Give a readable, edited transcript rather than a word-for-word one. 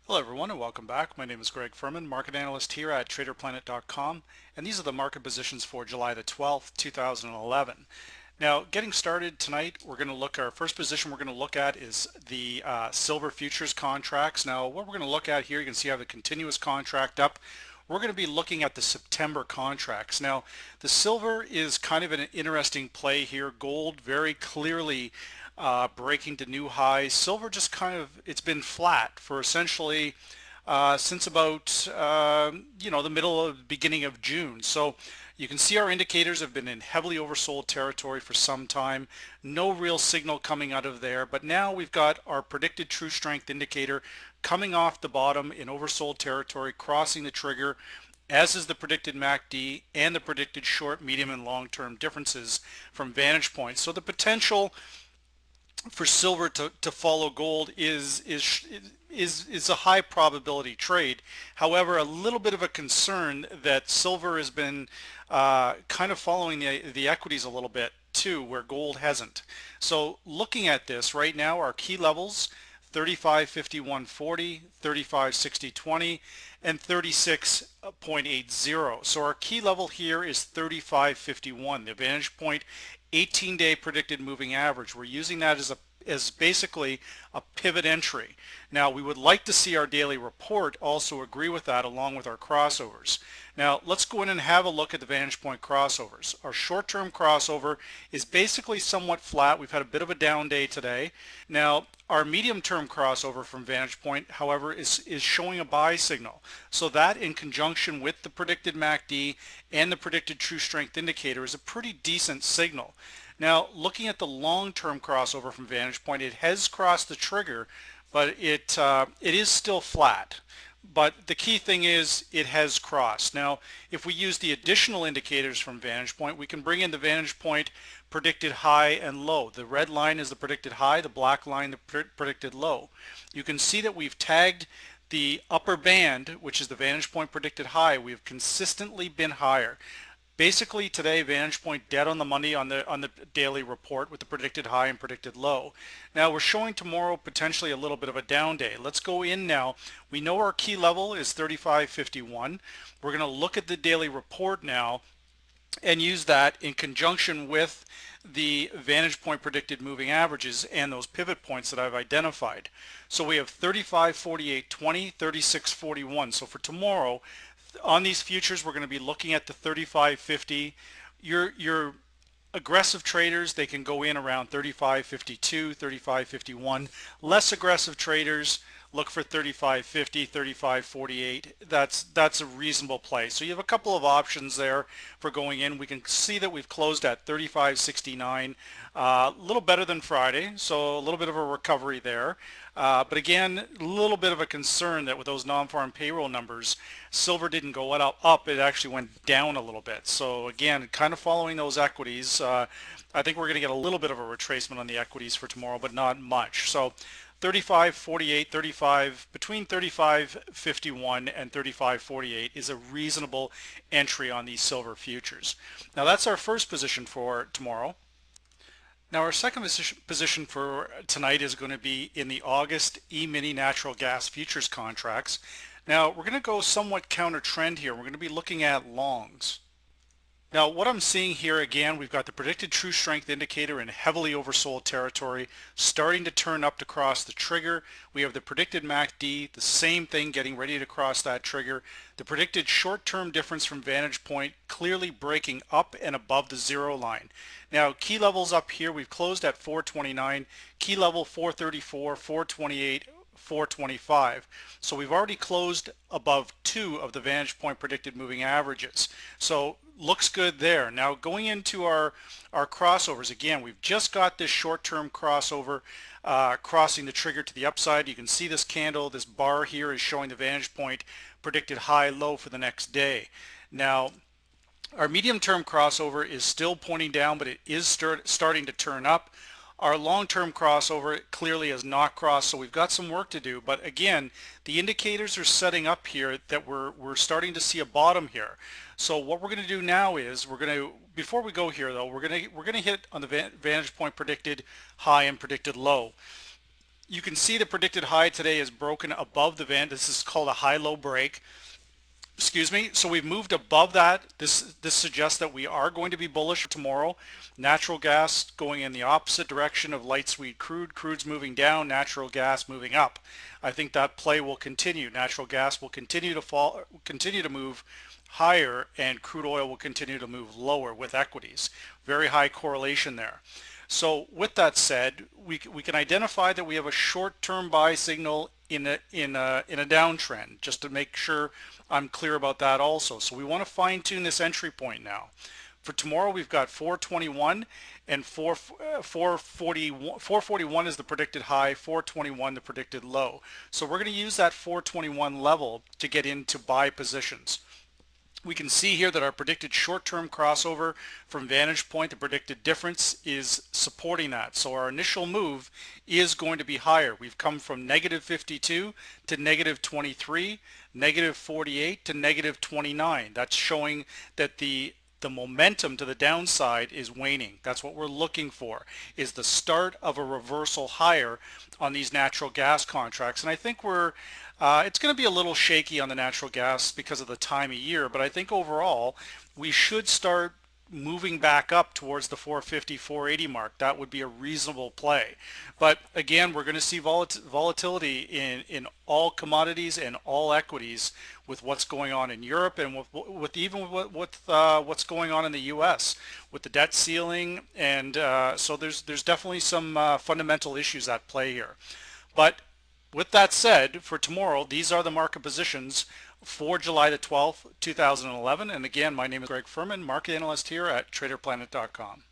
Hello everyone and welcome back. My name is Greg Furman, market analyst here at TraderPlanet.com, and these are the market positions for July the 12th, 2011. Now, getting started tonight, our first position we're going to look at is the silver futures contracts. Now, what we're going to look at here, you can see I have the continuous contract up. We're going to be looking at the September contracts. Now, the silver is kind of an interesting play here. Gold very clearly breaking to new highs. Silver just it's been flat for essentially since about the beginning of June. So you can see our indicators have been in heavily oversold territory for some time. No real signal coming out of there, but now we've got our predicted true strength indicator coming off the bottom in oversold territory, crossing the trigger, as is the predicted MACD and the predicted short, medium, and long-term differences from vantage points. So the potential for silver to follow gold is a high probability trade. However, a little bit of a concern that silver has been kind of following the equities a little bit too, where gold hasn't. So looking at this right now, our key levels 35.51.40, 35.60.20, and 36.80. So our key level here is 35.51, the vantage point 18-day predicted moving average. We're using that as basically a pivot entry. Now we would like to see our daily report also agree with that along with our crossovers. Now let's go in and have a look at the vantage point crossovers. Our short-term crossover is basically somewhat flat. We've had a bit of a down day today. Now our medium-term crossover from vantage point, however, is showing a buy signal. So that in conjunction with the predicted MACD and the predicted true strength indicator is a pretty decent signal. Now looking at the long-term crossover from vantage point, it has crossed the trigger, but it is still flat. But the key thing is it has crossed. Now if we use the additional indicators from vantage point, we can bring in the vantage point predicted high and low. The red line is the predicted high, the black line the predicted low. You can see that we've tagged the upper band, which is the vantage point predicted high. We've consistently been higher. Basically today, vantage point dead on the money on the daily report with the predicted high and predicted low. Now we're showing tomorrow potentially a little bit of a down day. Let's go in now. We know our key level is 35.51. We're going to look at the daily report now and use that in conjunction with the vantage point predicted moving averages and those pivot points that I've identified. So we have 35.48.20, 36.41. So for tomorrow, on these futures, we're going to be looking at the 35.50. Your aggressive traders, they can go in around 35.52, 35.51. Less aggressive traders look for 35.50, 35.48. That's a reasonable play. So you have a couple of options there for going in. We can see that we've closed at 35.69, a little better than Friday, so a little bit of a recovery there. But again, a little bit of a concern that with those non-farm payroll numbers, silver didn't go up, it actually went down a little bit. So again, kind of following those equities, I think we're going to get a little bit of a retracement on the equities for tomorrow, but not much. So 35.48, between 35.51 and 35.48 is a reasonable entry on these silver futures. Now that's our first position for tomorrow. Now our second position for tonight is going to be in the August E-mini natural gas futures contracts. Now we're going to go somewhat counter trend here. We're going to be looking at longs. Now what I'm seeing here, again, we've got the predicted true strength indicator in heavily oversold territory starting to turn up to cross the trigger. We have the predicted MACD, the same thing, getting ready to cross that trigger. The predicted short-term difference from vantage point clearly breaking up and above the zero line. Now key levels up here, we've closed at 429, key level 434, 428, 425. So we've already closed above 2 of the vantage point predicted moving averages. So looks good there. Now going into our crossovers, again, we've just got this short-term crossover crossing the trigger to the upside. You can see this candle, this bar here is showing the vantage point predicted high low for the next day. Now our medium-term crossover is still pointing down, but it is starting to turn up. Our long-term crossover clearly has not crossed, so we've got some work to do. But again, the indicators are setting up here that we're starting to see a bottom here. So what we're going to do now is before we go here though, we're going to hit on the vantage point predicted high and predicted low. You can see the predicted high today is broken above the band. This is called a high-low break. Excuse me. So we've moved above that. This suggests that we are going to be bullish tomorrow. Natural gas going in the opposite direction of light sweet crude. Crude's moving down, natural gas moving up. I think that play will continue. Natural gas will continue to fall, continue to move higher, and crude oil will continue to move lower with equities. Very high correlation there. So with that said, we can identify that we have a short-term buy signal in a downtrend, just to make sure I'm clear about that also. So we want to fine-tune this entry point now. For tomorrow, we've got 421 and 441. 441 is the predicted high, 421 the predicted low. So we're going to use that 421 level to get into buy positions. We can see here that our predicted short-term crossover from vantage point, the predicted difference, is supporting that. So our initial move is going to be higher. We've come from negative 52 to negative 23, negative 48 to negative 29. That's showing that the momentum to the downside is waning. That's what we're looking for, is the start of a reversal higher on these natural gas contracts. And I think it's going to be a little shaky on the natural gas because of the time of year, but I think overall we should start moving back up towards the 450, 480 mark. That would be a reasonable play. But again, we're going to see volatility in all commodities and all equities with what's going on in Europe, and with what's going on in the US with the debt ceiling, and so there's definitely some fundamental issues at play here. But with that said, for tomorrow, these are the market positions for July the 12th, 2011. And again, my name is Greg Furman, market analyst here at TraderPlanet.com.